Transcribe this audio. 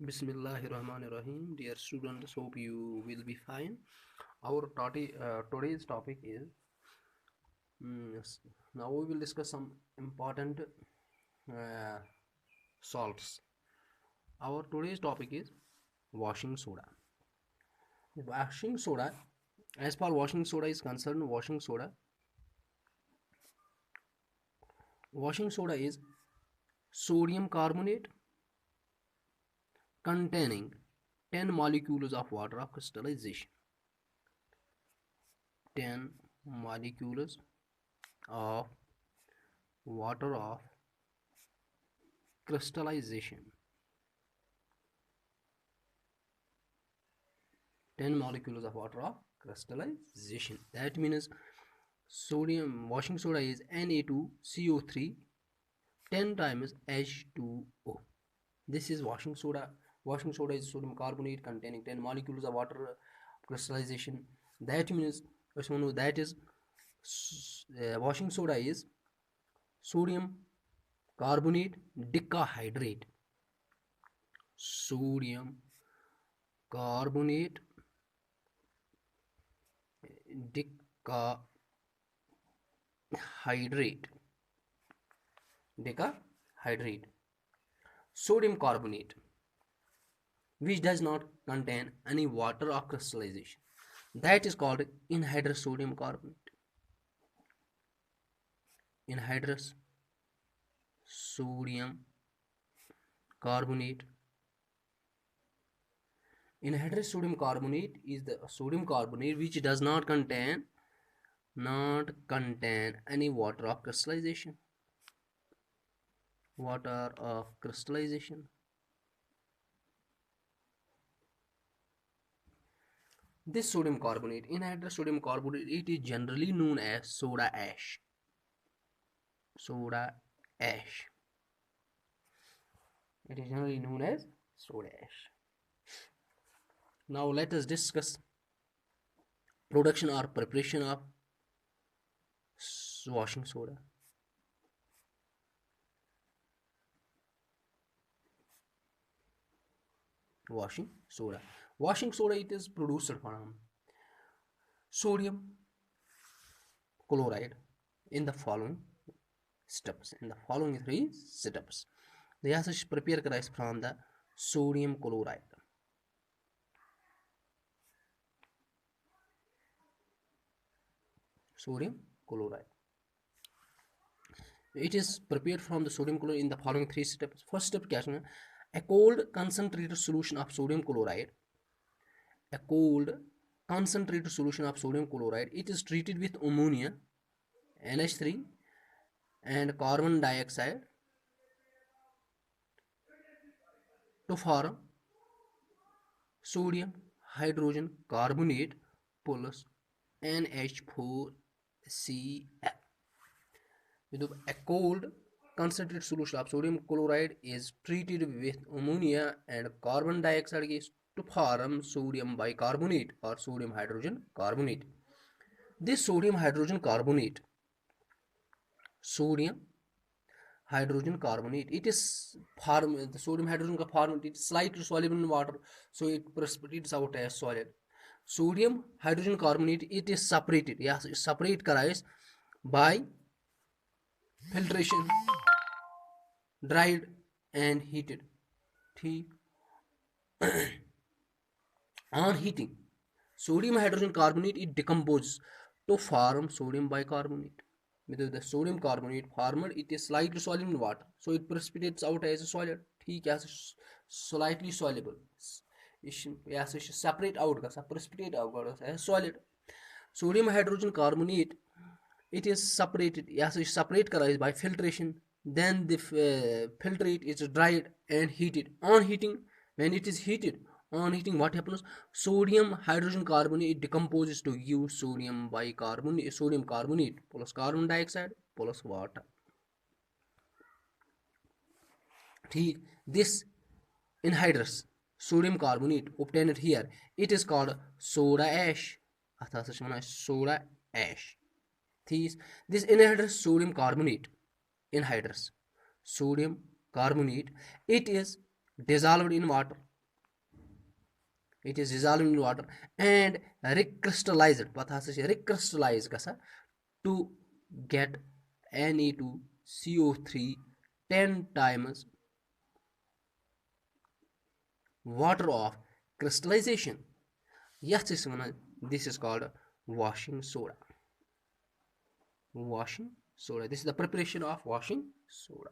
Bismillahirrahmanirrahim. Dear students, hope you will be fine. Our today's topic is now we will discuss some important uh, salts. Our today's topic is washing soda. Washing soda, as far washing soda is concerned, washing soda is sodium carbonate containing 10 molecules of water of crystallization. 10 molecules of water of crystallization. 10 molecules of water of crystallization. That means sodium washing soda is Na2CO3 10 times H2O. This is washing soda. Washing soda is sodium carbonate containing 10 molecules of water crystallization. That means washing soda is sodium carbonate decahydrate. Sodium carbonate decahydrate. Sodium carbonate, which does not contain any water or crystallization, that is called anhydrous sodium carbonate. Anhydrous sodium carbonate. Anhydrous sodium carbonate is the sodium carbonate which does not contain any water of crystallization. This sodium carbonate, anhydrous sodium carbonate, it is generally known as soda ash. Soda ash. It is generally known as soda ash. Now let us discuss production or preparation of washing soda. Washing soda, it is produced from sodium chloride in the following three steps. They are prepare from the sodium chloride. It is prepared from the sodium chloride in the following three steps. First step, a cold concentrated solution of sodium chloride. It is treated with ammonia, NH3, and carbon dioxide to form sodium hydrogen carbonate plus NH4Cl. A cold concentrated solution of sodium chloride is treated with ammonia and carbon dioxide gas to form sodium bicarbonate or sodium hydrogen carbonate. This sodium hydrogen carbonate, it is formed, the sodium hydrogen carbonate, it is slightly soluble in water, so it precipitates out as solid. Sodium hydrogen carbonate, it is separated, separate कराइस by filtration, dried and heated. On heating, sodium hydrogen carbonate, it decomposes to form sodium bicarbonate. With the sodium carbonate formed, it is slightly soluble in water, so it precipitates out as a solid. Slightly soluble. Separate out, precipitate out as solid. Sodium hydrogen carbonate, it is separated, separate by filtration. Then the filtrate is dried and heated. On heating, when it is heated, what happens? Sodium hydrogen carbonate, it decomposes to give sodium carbonate plus carbon dioxide plus water. This anhydrous sodium carbonate obtained here, it is called soda ash. Soda ash. This anhydrous sodium carbonate, it is dissolved in water. It is dissolved in water and recrystallized. What has to recrystallize gasa to get Na2CO3 10 times water of crystallization. Yes, this is called washing soda. Washing soda. This is the preparation of washing soda.